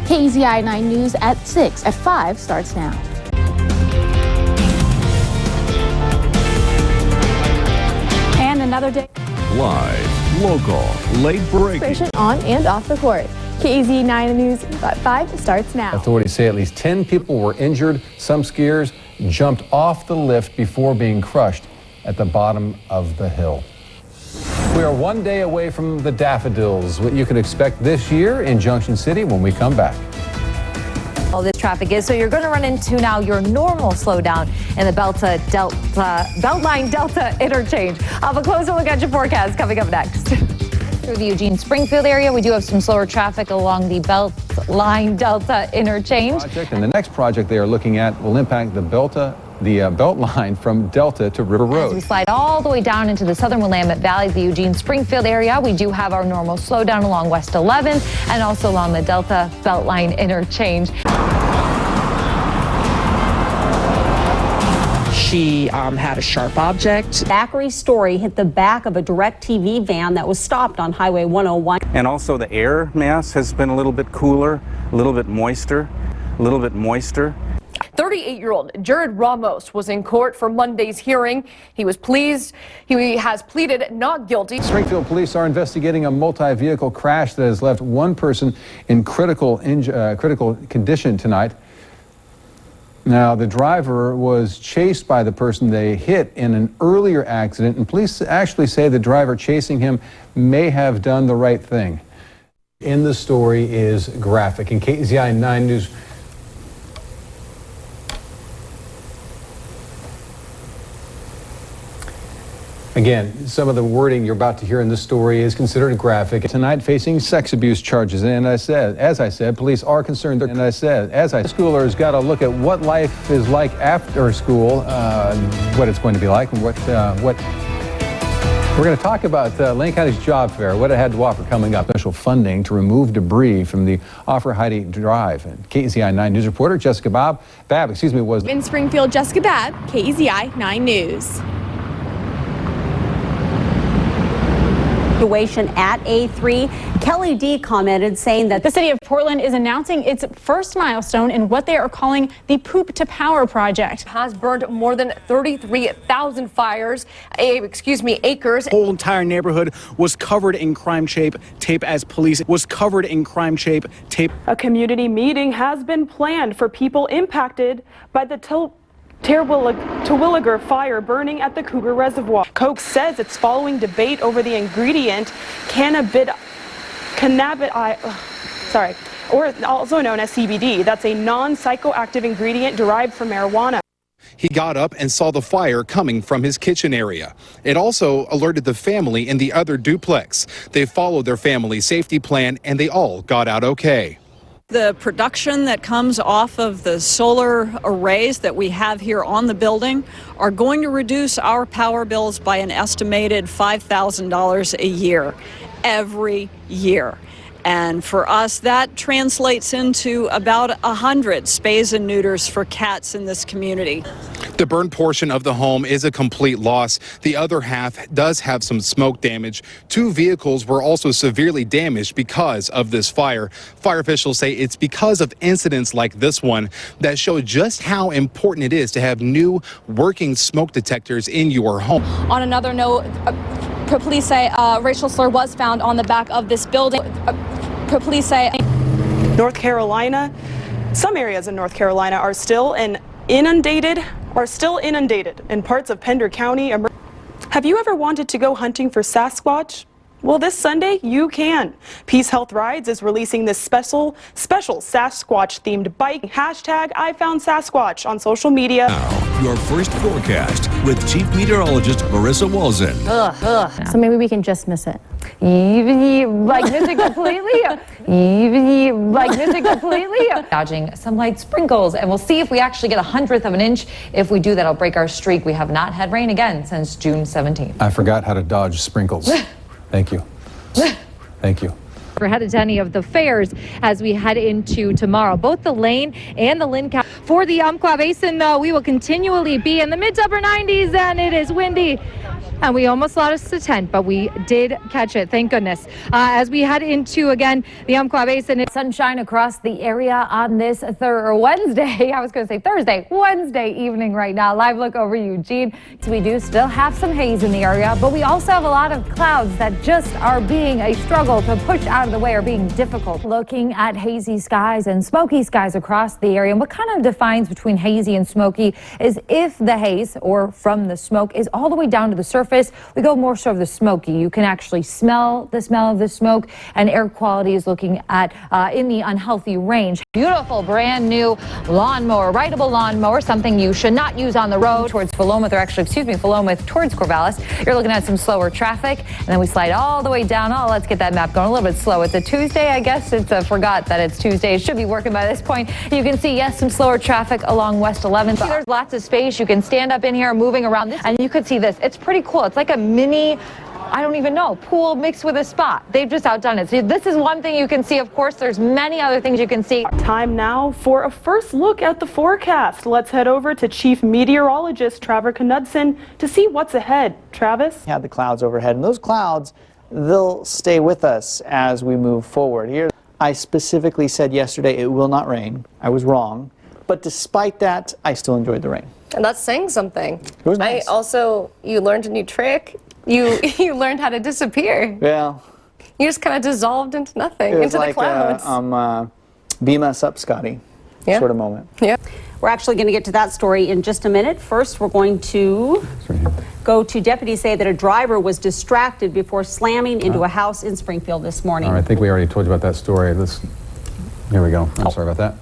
KEZI 9 News at 6. At 5 starts now. And another day. Live, local, late breaking. On and off the court. KEZI 9 News at 5 starts now. Authorities say at least 10 people were injured. Some skiers jumped off the lift before being crushed at the bottom of the hill. We are one day away from the daffodils, what you can expect this year in Junction City when we come back. All this traffic is, so you're going to run into now your normal slowdown in the Beltline Delta interchange. I'll have a closer look at your forecast coming up next. Through the Eugene Springfield area, we do have some slower traffic along the Beltline Delta interchange. And the next project they are looking at will impact the Beltline from Delta to River Road. As we slide all the way down into the southern Willamette Valley, the Eugene Springfield area, we do have our normal slowdown along West 11 and also along the Delta Beltline interchange. She had a sharp object. Zachary's story hit the back of a DirecTV van that was stopped on Highway 101. And also the air mass has been a little bit cooler, a little bit moister. 38-year-old Jared Ramos was in court for Monday's hearing. He has pleaded not guilty. Springfield police are investigating a multi-vehicle crash that has left one person in critical condition tonight. Now, the driver was chased by the person they hit in an earlier accident, and police actually say the driver chasing him may have done the right thing. In the story is graphic. In KEZI 9 News, again, some of the wording you're about to hear in this story is considered graphic. Tonight, facing sex abuse charges. And as I said, police are concerned. And schoolers got to look at what life is like after school, what it's going to be like, and what we're going to talk about Lane County's job fair, what it had to offer coming up. Special funding to remove debris from the Offer-Heidi Drive. And KEZI 9 News reporter Jessica Babb was in Springfield. Jessica Babb, KEZI 9 News. Situation at A3. Kelly D commented saying that the city of Portland is announcing its first milestone in what they are calling the Poop to Power project. Has burned more than 33,000 acres. The whole entire neighborhood was covered in crime tape as police was covered in crime tape. A community meeting has been planned for people impacted by the Terwilliger fire burning at the Cougar Reservoir. Koch says it's following debate over the ingredient or also known as CBD. That's a non-psychoactive ingredient derived from marijuana. He got up and saw the fire coming from his kitchen area. It also alerted the family in the other duplex. They followed their family safety plan and they all got out okay. The production that comes off of the solar arrays that we have here on the building are going to reduce our power bills by an estimated $5,000 a year, every year. And for us, that translates into about 100 spays and neuters for cats in this community. The burned portion of the home is a complete loss. The other half does have some smoke damage. 2 vehicles were also severely damaged because of this fire. Fire officials say it's because of incidents like this one that show just how important it is to have new working smoke detectors in your home. On another note, police say a racial slur was found on the back of this building. Police say North Carolina, some areas in North Carolina are still inundated in parts of Pender County. Have you ever wanted to go hunting for Sasquatch? Well, this Sunday you can. Peace Health Rides is releasing this special Sasquatch-themed bike. #IFoundSasquatch on social media. Now, your first forecast with Chief Meteorologist Marissa Walzen. So maybe we can just miss it. Miss it completely. Dodging some light sprinkles, and we'll see if we actually get 1/100 of an inch. If we do, that'll break our streak. We have not had rain again since June 17th. I forgot how to dodge sprinkles. Thank you. Thank you. We're headed to any of the fairs as we head into tomorrow. Both the Lane and the Lynn County. For the Umpqua Basin, though, we will continually be in the mid to upper 90s, and it is windy. And we almost lost the tent, but we did catch it. Thank goodness. As we head into, again, the Umpqua Basin. Sunshine across the area on this Wednesday. I was going to say Thursday. Wednesday evening right now. Live look over Eugene. So we do still have some haze in the area, but we also have a lot of clouds that just are being a struggle to push out of the way, or being difficult. Looking at hazy skies and smoky skies across the area. And what kind of defines between hazy and smoky is if the haze, or from the smoke, is all the way down to the surface. We go more so of the smoky. You can actually smell the smell of the smoke, and air quality is looking at in the unhealthy range. Beautiful brand new lawnmower, rideable lawnmower, something you should not use on the road towards Philomath, or actually, excuse me, Philomath towards Corvallis. You're looking at some slower traffic, and then we slide all the way down. Oh, let's get that map going a little bit slow. It's a Tuesday, I guess. Forgot that it's Tuesday. It should be working by this point. You can see, yes, some slower traffic along West 11th. There's lots of space. You can stand up in here, moving around this, and you could see this. It's pretty cool. It's like a mini, I don't even know, pool mixed with a spa. They've just outdone it. So this is one thing you can see. Of course, there's many other things you can see. Time now for a first look at the forecast. Let's head over to Chief Meteorologist Travis Knudsen to see what's ahead. Travis? Have the clouds overhead, and those clouds, they'll stay with us as we move forward. Here, I specifically said yesterday it will not rain. I was wrong. But despite that, I still enjoyed the rain. And that's saying something. It was nice. You learned a new trick. You learned how to disappear. Well, you just kind of dissolved into nothing, it was into like the clouds. beam us up, Scotty, sort of moment. Yeah. We're actually going to get to that story in just a minute. First, we're going to go to deputies say that a driver was distracted before slamming into a house in Springfield this morning. All right, I think we already told you about that story. Here we go. I'm sorry about that.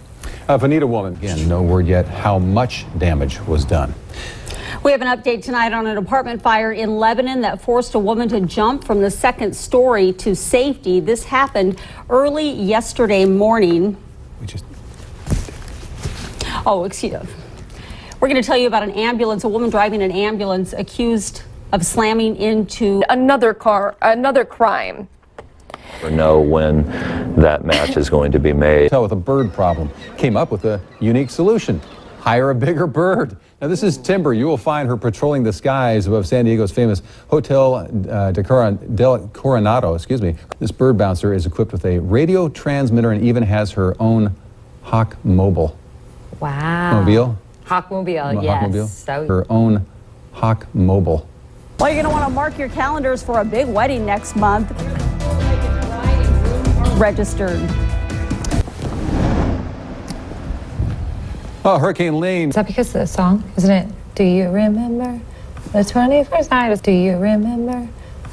Vanita woman, again, no word yet how much damage was done. We have an update tonight on an apartment fire in Lebanon that forced a woman to jump from the second story to safety. This happened early yesterday morning. Excuse me. We're going to tell you about an ambulance, a woman driving an ambulance accused of slamming into another car, another crime. Or know when that match is going to be made. With a bird problem, came up with a unique solution. Hire a bigger bird. Now this is Timber. You will find her patrolling the skies above San Diego's famous Hotel del Coronado, excuse me. This bird bouncer is equipped with a radio transmitter and even has her own Hawk Mobile. Wow. Mobile? Hawkmobile, yes. Hawkmobile? Her own Hawk Mobile. Well, you're going to want to mark your calendars for a big wedding next month. Registered. Oh, Hurricane Lane. Is that because of the song? Isn't it? Do you remember the 21st night? Do you remember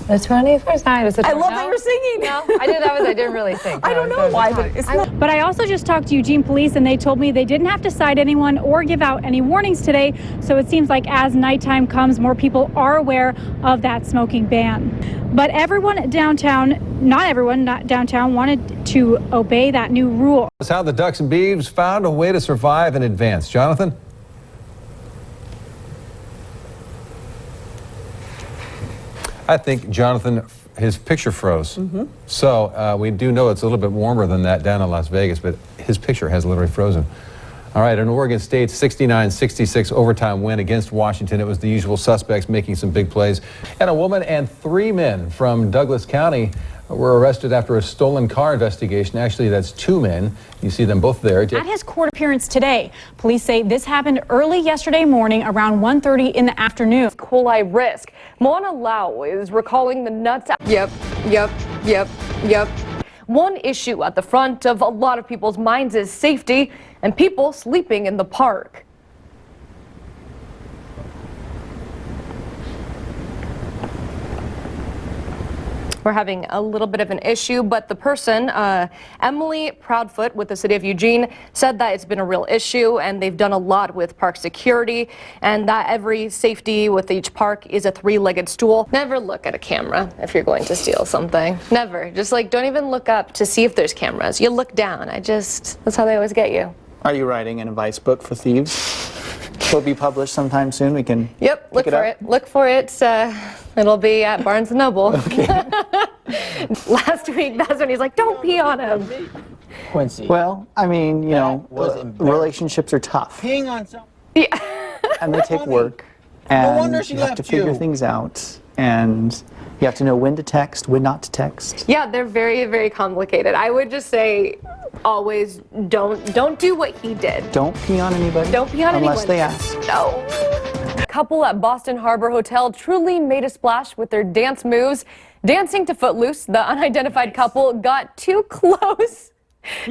the 21st night? I love that you're singing. No, I didn't really sing. I don't know why, but it's not. But I also just talked to Eugene police, and they told me they didn't have to cite anyone or give out any warnings today. So it seems like as nighttime comes, more people are aware of that smoking ban. But everyone downtown, not everyone downtown, wanted to obey that new rule. That's how the Ducks and Beavs found a way to survive in advance. Jonathan? I think, Jonathan, his picture froze. So we do know it's a little bit warmer than that down in Las Vegas, but his picture has literally frozen. All right, in Oregon State, 69-66 overtime win against Washington. It was the usual suspects making some big plays. And a woman and 3 men from Douglas County were arrested after a stolen car investigation. Actually, that's 2 men. You see them both there. At his court appearance today, police say this happened early yesterday morning around 1:30 in the afternoon. Coli risk. Mona Lau is recalling the nuts. Yep. One issue at the front of a lot of people's minds is safety and people sleeping in the park. We're having a little bit of an issue, but the person, Emily Proudfoot with the city of Eugene, said that it's been a real issue and they've done a lot with park security and that every safety with each park is a 3-legged stool. Never look at a camera if you're going to steal something. Never. Just don't even look up to see if there's cameras. You look down. that's how they always get you. Are you writing an advice book for thieves? Will be published sometime soon. We can. Yep, look for it. Look for it. It'll be at Barnes & Noble. Okay. Last week, that's when he's like, don't pee on him. Quincy. Well, I mean, you know, relationships are tough. Peeing on someone. Yeah. And they take work. And you have to figure things out. and you have to know when to text, when not to text. Yeah, they're very, very complicated. I would just say always don't do what he did. Don't pee on anybody. Don't pee on anyone. Unless they ask. No. Couple at Boston Harbor Hotel truly made a splash with their dance moves. Dancing to Footloose, the unidentified couple got too close to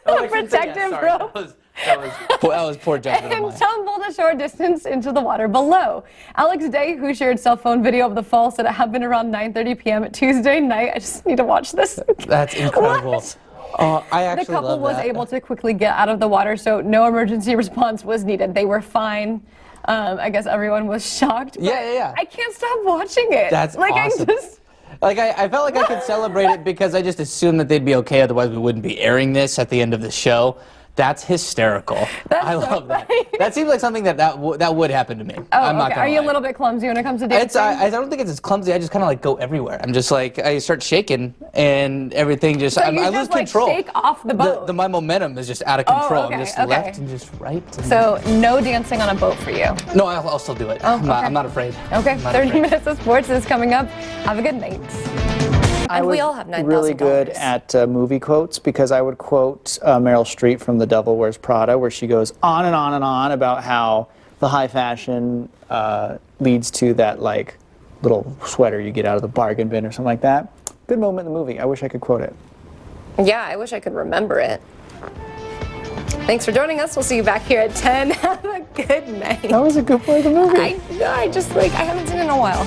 the protective rope. That was poor judgment. And tumbled a short distance into the water below. Alex Day, who shared cell phone video of the fall, said it happened around 9:30 p.m. Tuesday night. I just need to watch this. That's incredible. I actually The couple love was that. able to quickly get out of the water, so no emergency response was needed. They were fine. I guess everyone was shocked. Yeah. I can't stop watching it. That's awesome. I felt like I could celebrate it because I just assumed that they'd be okay, otherwise we wouldn't be airing this at the end of the show. That's hysterical. I love that. That seems like something that would happen to me. Oh, I'm not okay. gonna Are you lie. a little bit clumsy when it comes to dancing? I don't think it's as clumsy. I just kind of like go everywhere. I'm just like, I start shaking and everything just, So I you lose just like control. shake off the boat. My momentum is just out of control. okay, I'm just okay. left and just right. And So no dancing on a boat for you. no, I'll still do it. Oh, I'm not afraid. Okay, I'm not 30 afraid. minutes of sports is coming up. Have a good night. And we all have $9,000. Really good at movie quotes because I would quote Meryl Streep from The Devil Wears Prada, where she goes on and on and on about how the high fashion leads to that like little sweater you get out of the bargain bin or something like that. Good moment in the movie. I wish I could quote it. Yeah, I wish I could remember it. Thanks for joining us. We'll see you back here at 10. Have a good night. That was a good part of the movie. I haven't seen it in a while.